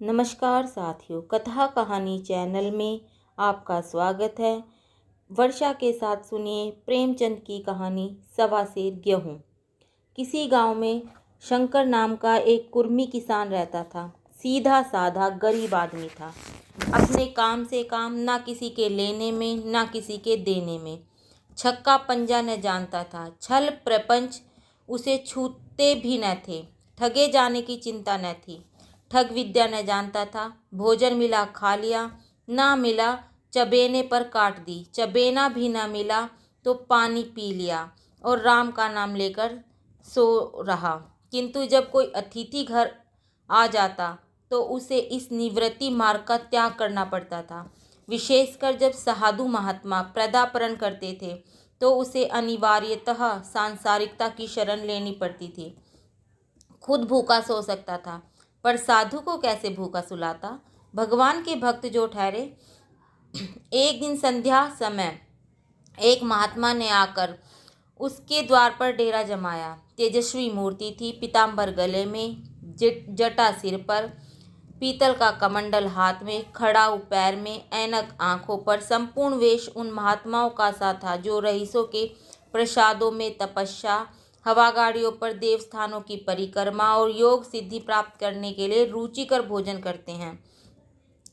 नमस्कार साथियों, कथा कहानी चैनल में आपका स्वागत है। वर्षा के साथ सुनिए प्रेमचंद की कहानी सवा सेर गेहूँ। किसी गांव में शंकर नाम का एक कुर्मी किसान रहता था। सीधा साधा गरीब आदमी था। अपने काम से काम, ना किसी के लेने में ना किसी के देने में। छक्का पंजा न जानता था। छल प्रपंच उसे छूते भी न थे। ठगे जाने की चिंता न थी। ठग विद्या न जानता था। भोजन मिला खा लिया, ना मिला चबेने पर काट दी। चबेना भी ना मिला तो पानी पी लिया और राम का नाम लेकर सो रहा। किंतु जब कोई अतिथि घर आ जाता तो उसे इस निवृत्ति मार्ग का त्याग करना पड़ता था। विशेषकर जब साधु महात्मा पदार्पण करते थे तो उसे अनिवार्यतः सांसारिकता की शरण लेनी पड़ती थी। खुद भूखा सो सकता था, पर साधु को कैसे भूखा सुलाता। भगवान के भक्त जो ठहरे। एक दिन संध्या समय एक महात्मा ने आकर उसके द्वार पर डेरा जमाया। तेजस्वी मूर्ति थी, पीताम्बर गले में, जटा सिर पर, पीतल का कमंडल हाथ में, खड़ाऊ पैर में, ऐनक आंखों पर। संपूर्ण वेश उन महात्माओं का सा था जो रईसों के प्रसादों में तपस्या, हवा गाड़ियों पर देवस्थानों की परिक्रमा और योग सिद्धि प्राप्त करने के लिए रुचिकर भोजन करते हैं।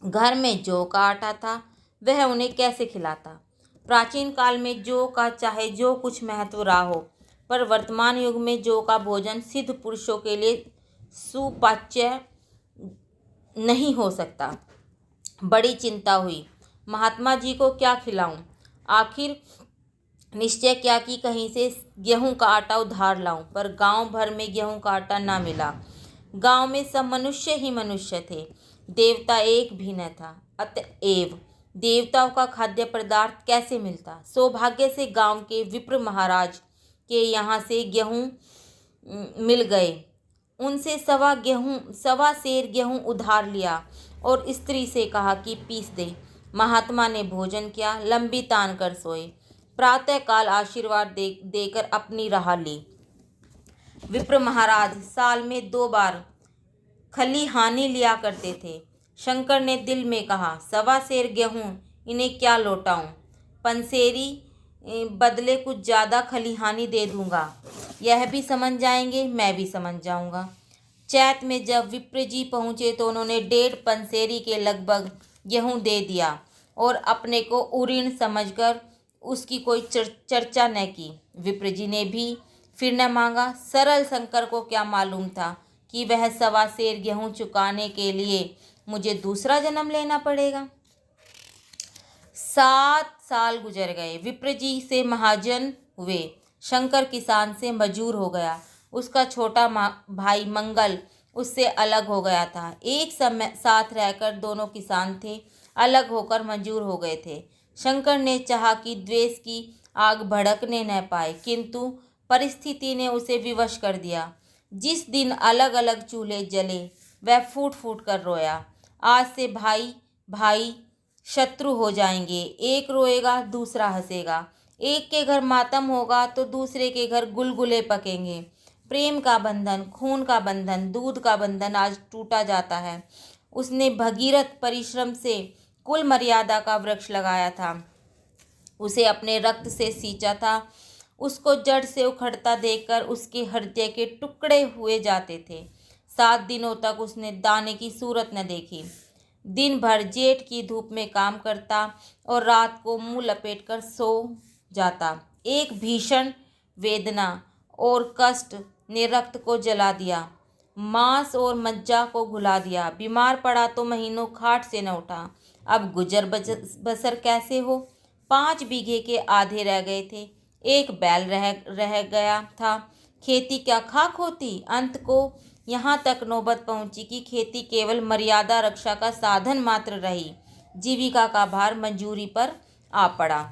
घर में जौ का आटा था, वह उन्हें कैसे खिलाता। प्राचीन काल में जौ का चाहे जो कुछ महत्व रहा हो, पर वर्तमान युग में जौ का भोजन सिद्ध पुरुषों के लिए सुपाच्य नहीं हो सकता। बड़ी चिंता हुई, महात्मा जी को क्या खिलाऊं। आखिर निश्चय क्या कि कहीं से गेहूं का आटा उधार लाऊं, पर गांव भर में गेहूं का आटा ना मिला। गांव में सब मनुष्य ही मनुष्य थे, देवता एक भी न था। अतएव देवताओं का खाद्य पदार्थ कैसे मिलता। सौभाग्य से गांव के विप्र महाराज के यहाँ से गेहूं मिल गए। उनसे सवा सेर गेहूं उधार लिया और स्त्री से कहा कि पीस दे। महात्मा ने भोजन किया, लंबी तान कर सोए। प्रातः काल आशीर्वाद देकर अपनी राह ली। विप्र महाराज साल में 2 बार खलिहानी लिया करते थे। शंकर ने दिल में कहा, सवा सेर गेहूं इन्हें क्या लौटाऊं। पंसेरी बदले कुछ ज़्यादा खलिहानी दे दूंगा। यह भी समझ जाएंगे, मैं भी समझ जाऊंगा। चैत में जब विप्र जी पहुँचे तो उन्होंने 1.5 पंसेरी के लगभग गेहूं दे दिया और अपने को उरीण समझकर उसकी कोई चर्चा न की। विप्र जी ने भी फिर न मांगा। सरल शंकर को क्या मालूम था कि वह सवा सेर गेहूं चुकाने के लिए मुझे दूसरा जन्म लेना पड़ेगा। 7 साल गुजर गए। विप्र जी से महाजन हुए। शंकर किसान से मजूर हो गया। उसका छोटा भाई मंगल उससे अलग हो गया था। एक समय साथ रहकर दोनों किसान थे, अलग होकर मजूर हो गए थे। शंकर ने चाहा कि द्वेष की आग भड़कने न पाए, किंतु परिस्थिति ने उसे विवश कर दिया। जिस दिन अलग अलग चूल्हे जले वह फूट फूट कर रोया। आज से भाई भाई शत्रु हो जाएंगे। एक रोएगा दूसरा हंसेगा। एक के घर मातम होगा तो दूसरे के घर गुलगुले पकेंगे। प्रेम का बंधन, खून का बंधन, दूध का बंधन आज टूटा जाता है। उसने भगीरथ परिश्रम से कुल मर्यादा का वृक्ष लगाया था, उसे अपने रक्त से सींचा था। उसको जड़ से उखड़ता देखकर उसके हृदय के टुकड़े हुए जाते थे। 7 दिनों तक उसने दाने की सूरत न देखी। दिन भर जेठ की धूप में काम करता और रात को मुंह लपेटकर सो जाता। एक भीषण वेदना और कष्ट ने रक्त को जला दिया, मांस और मज्जा को घुला दिया। बीमार पड़ा तो महीनों खाट से न उठा। अब गुजर बसर कैसे हो। 5 बीघे के आधे रह गए थे। एक बैल रह गया था। खेती क्या खाक होती। अंत को यहाँ तक नौबत पहुँची कि खेती केवल मर्यादा रक्षा का साधन मात्र रही। जीविका का भार मजूरी पर आ पड़ा।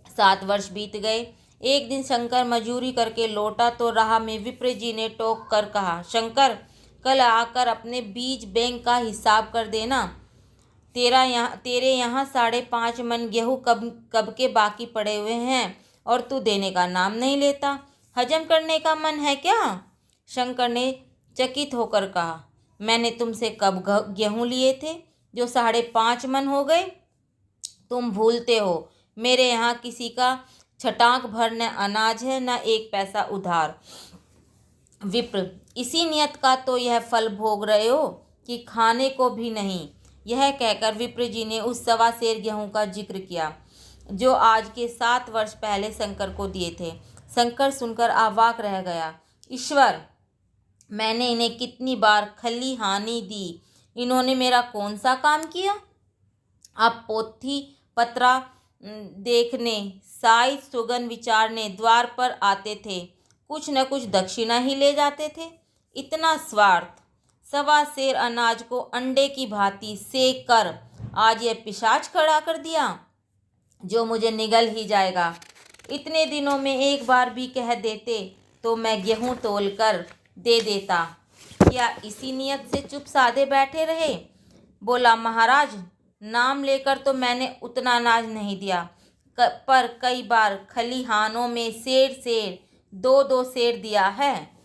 7 वर्ष बीत गए। एक दिन शंकर मजूरी करके लौटा तो राह में विप्र जी ने टोक कर कहा, शंकर, कल आकर अपने बीज बैंक का हिसाब कर देना। तेरे यहाँ 5.5 मन गेहूँ कब के बाकी पड़े हुए हैं और तू देने का नाम नहीं लेता। हजम करने का मन है क्या। शंकर ने चकित होकर कहा, मैंने तुमसे कब गेहूँ लिए थे जो 5.5 मन हो गए? तुम भूलते हो मेरे यहाँ किसी का छटाक भर न अनाज है न 1 पैसा उधार। विप्र, इसी नियत का तो यह फल भोग रहे हो कि खाने को भी नहीं। यह कहकर विप्र जी ने उस 1.25 सेर गेहूं का जिक्र किया जो आज के 7 वर्ष पहले शंकर को दिए थे। शंकर सुनकर अवाक रह गया। ईश्वर, मैंने इन्हें कितनी बार खली हानि दी, इन्होंने मेरा कौन सा काम किया? अब पोथी पत्रा देखने, साई सुगन विचारने द्वार पर आते थे, कुछ न कुछ दक्षिणा ही ले जाते थे। इतना स्वार्थ! 1.25 सेर अनाज को अंडे की भांति सेक कर आज यह पिशाच खड़ा कर दिया जो मुझे निगल ही जाएगा। इतने दिनों में एक बार भी कह देते तो मैं गेहूं तोल कर दे देता। क्या इसी नियत से चुप साधे बैठे रहे? बोला, महाराज, नाम लेकर तो मैंने उतना अनाज नहीं दिया, पर कई बार खलिहानों में सेर 2-2 सेर दिया है।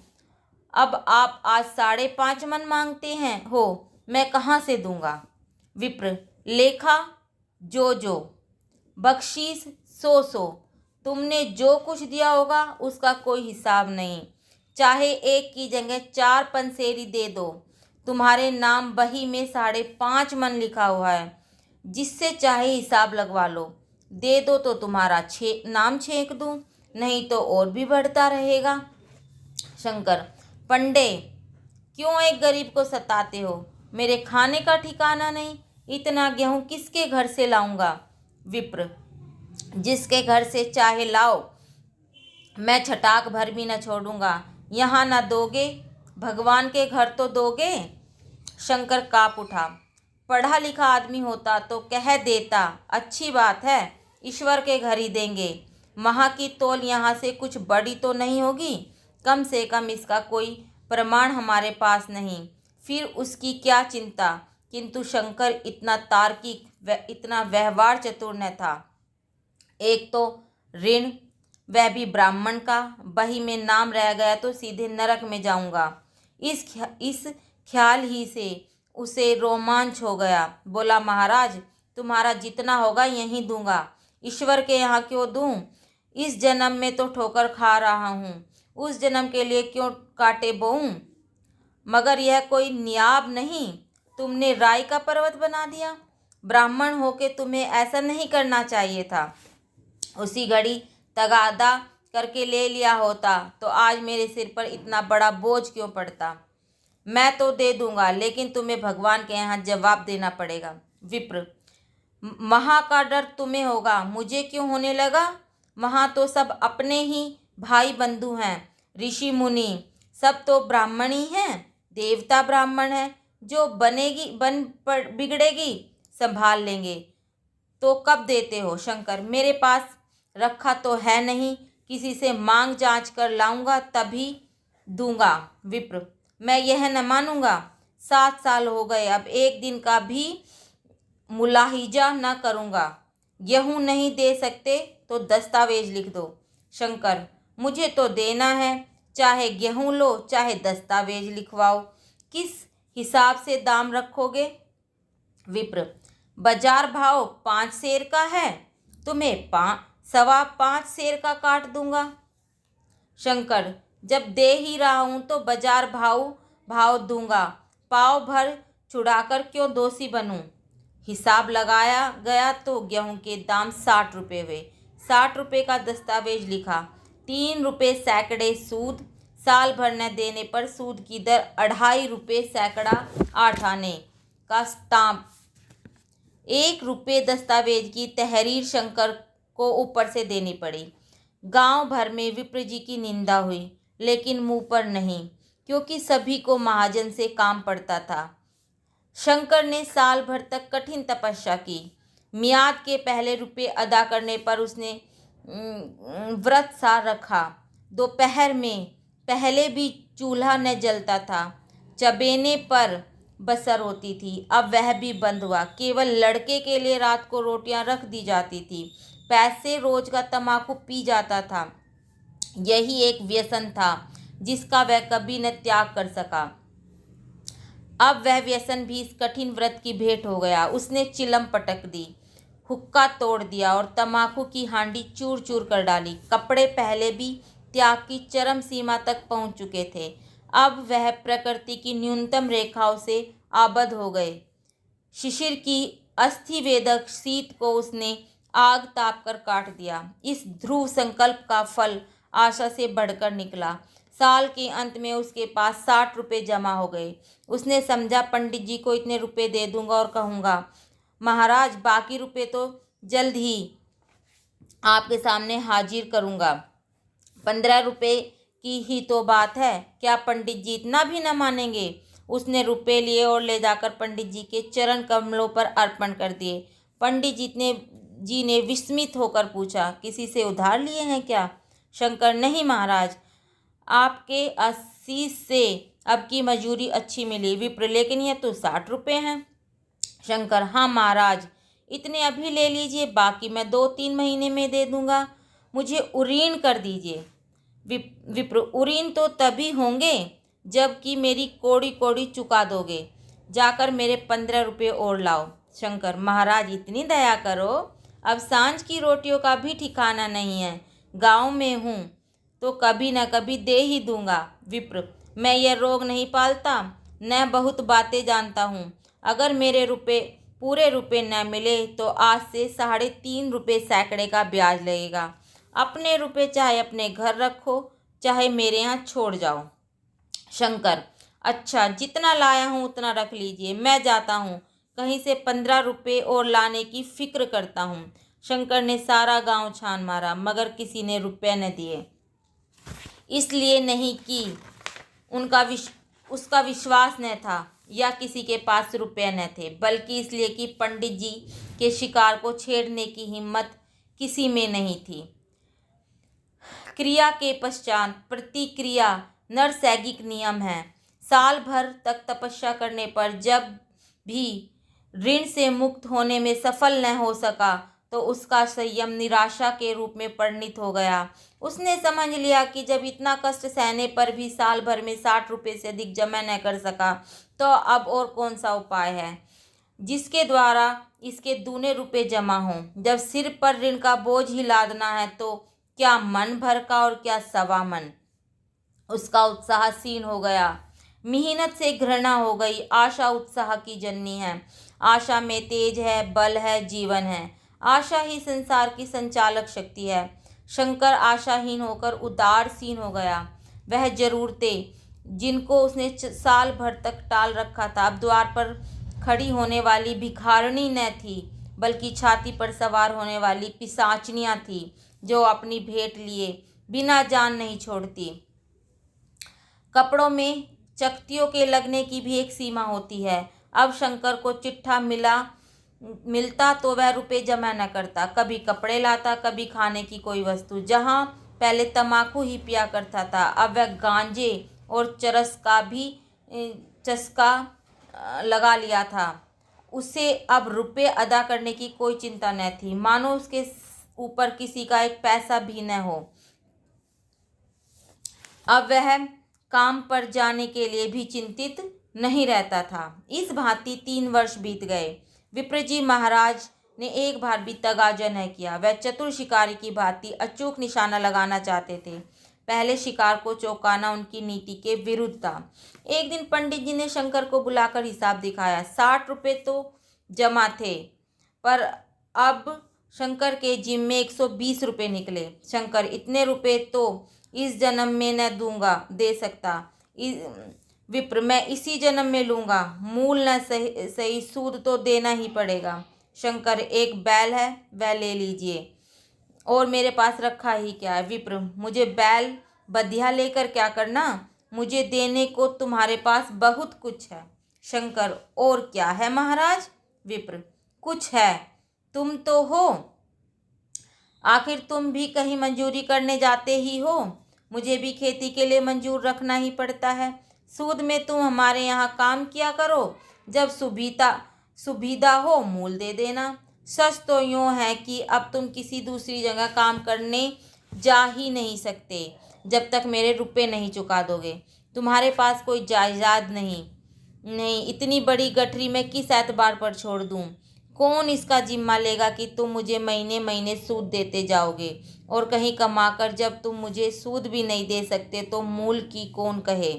अब आप आज 5.5 मन मांगते हैं हो, मैं कहाँ से दूंगा? विप्र, लेखा जो बख्शीश सो तुमने जो कुछ दिया होगा उसका कोई हिसाब नहीं। चाहे 1 की जगह 4 पंसेरी दे दो, तुम्हारे नाम बही में 5.5 मन लिखा हुआ है, जिससे चाहे हिसाब लगवा लो। दे दो तो तुम्हारा नाम छेंक दूं, नहीं तो और भी बढ़ता रहेगा। शंकर, पंडे, क्यों एक गरीब को सताते हो? मेरे खाने का ठिकाना नहीं, इतना गेहूं किसके घर से लाऊंगा? विप्र, जिसके घर से चाहे लाओ, मैं छटाक भर भी न छोड़ूंगा। यहाँ न दोगे, भगवान के घर तो दोगे? शंकर काँप उठा। पढ़ा लिखा आदमी होता तो कह देता, अच्छी बात है, ईश्वर के घर ही देंगे। महा की तौल यहाँ से कुछ बड़ी तो नहीं होगी, कम से कम इसका कोई प्रमाण हमारे पास नहीं, फिर उसकी क्या चिंता। किंतु शंकर इतना तार्किक व इतना व्यवहार चतुर न था। एक तो ऋण, वह भी ब्राह्मण का, बही में नाम रह गया तो सीधे नरक में जाऊंगा। इस ख्याल ही से उसे रोमांच हो गया। बोला, महाराज, तुम्हारा जितना होगा यहीं दूंगा, ईश्वर के यहाँ क्यों दूं? इस जन्म में तो ठोकर खा रहा हूँ, उस जन्म के लिए क्यों कांटे बोऊं? मगर यह कोई नियाब नहीं, तुमने राई का पर्वत बना दिया। ब्राह्मण होके तुम्हें ऐसा नहीं करना चाहिए था। उसी घड़ी तगादा करके ले लिया होता तो आज मेरे सिर पर इतना बड़ा बोझ क्यों पड़ता? मैं तो दे दूंगा, लेकिन तुम्हें भगवान के यहाँ जवाब देना पड़ेगा। विप्र, महा का डर तुम्हें होगा, मुझे क्यों होने लगा? महा तो सब अपने ही भाई बंधु हैं, ऋषि मुनि सब तो ब्राह्मण ही हैं, देवता ब्राह्मण है, जो बिगड़ेगी संभाल लेंगे। तो कब देते हो? शंकर, मेरे पास रखा तो है नहीं, किसी से मांग जांच कर लाऊंगा तभी दूंगा। विप्र, मैं यह न मानूंगा। 7 साल हो गए, अब एक दिन का भी मुलाहिजा न करूंगा। गेहूं नहीं दे सकते तो दस्तावेज लिख दो। शंकर, मुझे तो देना है, चाहे गेहूं लो चाहे दस्तावेज लिखवाओ। किस हिसाब से दाम रखोगे? विप्र, बाजार भाव 5 सेर का है, तुम्हें 5.25 सेर का काट दूंगा। शंकर, जब दे ही रहा हूं तो बाजार भाव दूंगा, पाव भर छुड़ाकर क्यों दोषी बनूं? हिसाब लगाया गया तो गेहूं के दाम 60 रुपये हुए। 60 रुपये का दस्तावेज लिखा, 3 रुपये सैकड़े सूद, साल भर न देने पर सूद की दर 2.5 रुपये सैकड़ा 8 आने का स्टाम्प। 1 रुपये दस्तावेज की तहरीर शंकर को ऊपर से देनी पड़ी। गांव भर में विप्र जी की निंदा हुई, लेकिन मुंह पर नहीं, क्योंकि सभी को महाजन से काम पड़ता था। शंकर ने साल भर तक कठिन तपस्या की। मियाद के पहले रुपये अदा करने पर उसने व्रत सा रखा। दोपहर में पहले भी चूल्हा न जलता था, चबेने पर बसर होती थी, अब वह भी बंद हुआ। केवल लड़के के लिए रात को रोटियां रख दी जाती थी। पैसे रोज का तम्बाकू पी जाता था। यही एक व्यसन था जिसका वह कभी न त्याग कर सका। अब वह व्यसन भी इस कठिन व्रत की भेंट हो गया। उसने चिलम पटक दी, हुक्का तोड़ दिया और तम्बाकू की हांडी चूर चूर कर डाली। कपड़े पहले भी त्याग की चरम सीमा तक पहुंच चुके थे, अब वह प्रकृति की न्यूनतम रेखाओं से आबद्ध हो गए। शिशिर की अस्थिवेदक शीत को उसने आग ताप कर काट दिया। इस ध्रुव संकल्प का फल आशा से बढ़कर निकला। साल के अंत में उसके पास 60 रुपये जमा हो गए। उसने समझा, पंडित जी को इतने रुपए दे दूंगा और कहूँगा, महाराज बाकी रुपए तो जल्द ही आपके सामने हाजिर करूँगा। 15 रुपये की ही तो बात है, क्या पंडित जी इतना भी न मानेंगे? उसने रुपए लिए और ले जाकर पंडित जी के चरण कमलों पर अर्पण कर दिए। पंडित जी ने विस्मित होकर पूछा, किसी से उधार लिए हैं क्या? शंकर, नहीं महाराज, आपके आशीष से अब की मजूरी अच्छी मिली। विप्र, लेकिन यह तो 60 रुपये हैं। शंकर, हाँ महाराज, इतने अभी ले लीजिए, बाकी मैं 2-3 महीने में दे दूंगा। मुझे उरीन कर दीजिए। विप्र, उरीन तो तभी होंगे जबकि मेरी कोड़ी कोड़ी चुका दोगे। जाकर मेरे 15 रुपये और लाओ। शंकर, महाराज इतनी दया करो, अब सांझ की रोटियों का भी ठिकाना नहीं है। गांव में हूँ तो कभी न कभी दे ही दूंगा। विप्र, मैं यह रोग नहीं पालता, न बहुत बातें जानता हूँ। अगर मेरे पूरे रुपए न मिले तो आज से 3.5 रुपये सैकड़े का ब्याज लगेगा। अपने रुपए चाहे अपने घर रखो, चाहे मेरे यहाँ छोड़ जाओ। शंकर, अच्छा, जितना लाया हूँ उतना रख लीजिए, मैं जाता हूँ, कहीं से 15 रुपये और लाने की फिक्र करता हूँ। शंकर ने सारा गांव छान मारा, मगर किसी ने रुपये न दिए। इसलिए नहीं कि उसका विश्वास न था या किसी के पास रुपये न थे, बल्कि इसलिए कि पंडित जी के शिकार को छेड़ने की हिम्मत किसी में नहीं थी। क्रिया के पश्चात प्रतिक्रिया नैसर्गिक नियम है। साल भर तक तपस्या करने पर जब भी ऋण से मुक्त होने में सफल न हो सका तो उसका संयम निराशा के रूप में परिणित हो गया। उसने समझ लिया कि जब इतना कष्ट सहने पर भी साल भर में 60 रुपये से अधिक जमा न कर सका तो अब और कौन सा उपाय है जिसके द्वारा इसके दूने रुपये जमा हों। जब सिर पर ऋण का बोझ ही लादना है तो क्या मन भर का और क्या सवा मन। उसका उत्साह क्षीण हो गया, मेहनत से घृणा हो गई। आशा उत्साह की जननी है। आशा में तेज है, बल है, जीवन है। आशा ही संसार की संचालक शक्ति है। शंकर आशाहीन होकर उदासीन हो गया। वह जरूरतें जिनको उसने साल भर तक टाल रखा था अब द्वार पर खड़ी होने वाली भिखारिणी न थी, बल्कि छाती पर सवार होने वाली पिशाचनियाँ थी जो अपनी भेंट लिए बिना जान नहीं छोड़ती। कपड़ों में चकतियों के लगने की भी एक सीमा होती है। अब शंकर को चिट्ठा मिलता तो वह रुपए जमा न करता, कभी कपड़े लाता, कभी खाने की कोई वस्तु। जहाँ पहले तम्बाकू ही पिया करता था अब वह गांजे और चरस का भी चस्का लगा लिया था। उसे अब रुपए अदा करने की कोई चिंता न थी, मानो उसके ऊपर किसी का एक पैसा भी न हो। अब वह काम पर जाने के लिए भी चिंतित नहीं रहता था। इस भांति 3 वर्ष बीत गए। विप्रजी महाराज ने एक बार भी तगाजा न किया। वह चतुर शिकारी की भांति अचूक निशाना लगाना चाहते थे। पहले शिकार को चौंकाना उनकी नीति के विरुद्ध था। एक दिन पंडित जी ने शंकर को बुलाकर हिसाब दिखाया। 60 रुपये तो जमा थे, पर अब शंकर के जिम में 120 रुपये निकले। शंकर, इतने रुपये तो इस जन्म में न दे सकता। विप्र, मैं इसी जन्म में लूँगा, मूल न सही सूद तो देना ही पड़ेगा। शंकर, एक बैल है वह ले लीजिए, और मेरे पास रखा ही क्या है। विप्र, मुझे बैल बधिया लेकर क्या करना, मुझे देने को तुम्हारे पास बहुत कुछ है। शंकर, और क्या है महाराज। विप्र, कुछ है, तुम तो हो, आखिर तुम भी कहीं मंजूरी करने जाते ही हो। मुझे भी खेती के लिए मंजूर रखना ही पड़ता है। सूद में तुम हमारे यहाँ काम किया करो, जब सुविधा हो मूल दे देना। सच तो यूँ है कि अब तुम किसी दूसरी जगह काम करने जा ही नहीं सकते जब तक मेरे रुपए नहीं चुका दोगे। तुम्हारे पास कोई जायदाद नहीं, नहीं, इतनी बड़ी गठरी मैं किस एतबार पर छोड़ दूँ? कौन इसका जिम्मा लेगा कि तुम मुझे महीने महीने सूद देते जाओगे, और कहीं कमाकर जब तुम मुझे सूद भी नहीं दे सकते तो मूल की कौन कहे?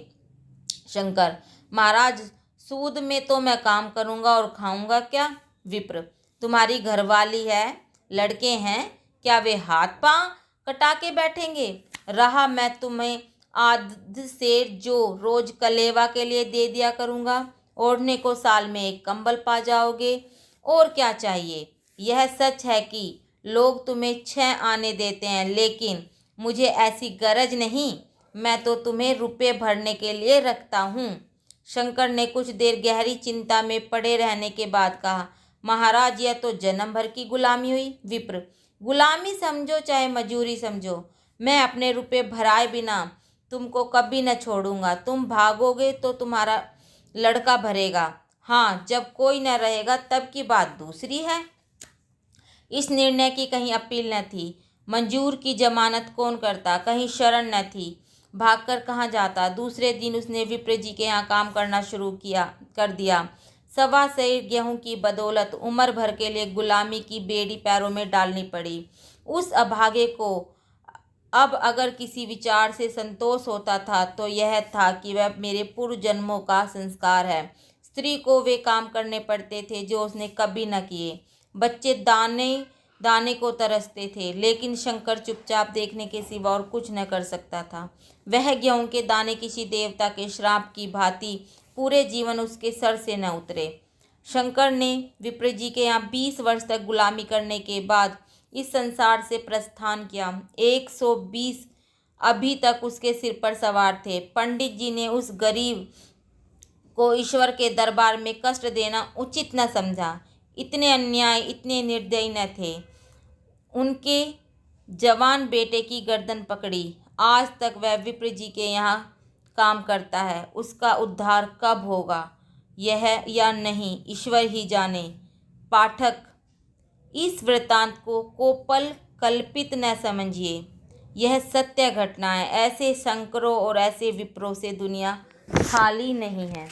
शंकर: महाराज, सूद में तो मैं काम करूँगा और खाऊंगा क्या? विप्र: तुम्हारी घरवाली है, लड़के हैं, क्या वे हाथ पांव कटा के बैठेंगे? रहा मैं तुम्हें आध से जो रोज कलेवा के लिए दे दिया करूँगा, ओढ़ने को साल में एक कंबल पा जाओगे, और क्या चाहिए? यह सच है कि लोग तुम्हें 6 आने देते हैं, लेकिन मुझे ऐसी गरज नहीं, मैं तो तुम्हें रुपए भरने के लिए रखता हूँ। शंकर ने कुछ देर गहरी चिंता में पड़े रहने के बाद कहा, महाराज, यह तो जन्म भर की गुलामी हुई। विप्र: गुलामी समझो चाहे मजूरी समझो, मैं अपने रुपए भराए बिना तुमको कभी न छोड़ूंगा। तुम भागोगे तो तुम्हारा लड़का भरेगा, हाँ, जब कोई न रहेगा तब की बात दूसरी है। इस निर्णय की कहीं अपील न थी। मंजूर की जमानत कौन करता? कहीं शरण न थी। भागकर कहाँ जाता? दूसरे दिन उसने विप्र जी के यहाँ काम करना शुरू कर दिया। 1.25 सेर गेहूं की बदौलत उम्र भर के लिए गुलामी की बेड़ी पैरों में डालनी पड़ी। उस अभागे को अब अगर किसी विचार से संतोष होता था तो यह था कि वह मेरे पूर्व जन्मों का संस्कार है। स्त्री को वे काम करने पड़ते थे जो उसने कभी न किए। बच्चे दाने दाने को तरसते थे, लेकिन शंकर चुपचाप देखने के सिवा और कुछ न कर सकता था। वह गेहूं के दाने किसी देवता के श्राप की भांति पूरे जीवन उसके सर से न उतरे। शंकर ने विप्र जी के यहाँ 20 वर्ष तक गुलामी करने के बाद इस संसार से प्रस्थान किया। 120 अभी तक उसके सिर पर सवार थे। पंडित जी ने उस गरीब को ईश्वर के दरबार में कष्ट देना उचित न समझा। इतने अन्याय, इतने निर्दयी न थे। उनके जवान बेटे की गर्दन पकड़ी। आज तक वह विप्र जी के यहाँ काम करता है। उसका उद्धार कब होगा यह या नहीं, ईश्वर ही जाने। पाठक, इस वृत्तांत को कोपल कल्पित न समझिए, यह सत्य घटना है। ऐसे शंकरों और ऐसे विप्रों से दुनिया खाली नहीं है।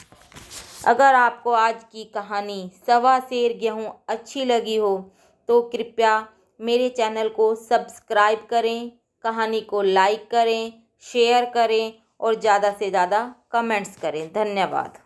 अगर आपको आज की कहानी 1.25 सेर गेहूं अच्छी लगी हो तो कृपया मेरे चैनल को सब्सक्राइब करें, कहानी को लाइक करें, शेयर करें और ज़्यादा से ज़्यादा कमेंट्स करें। धन्यवाद।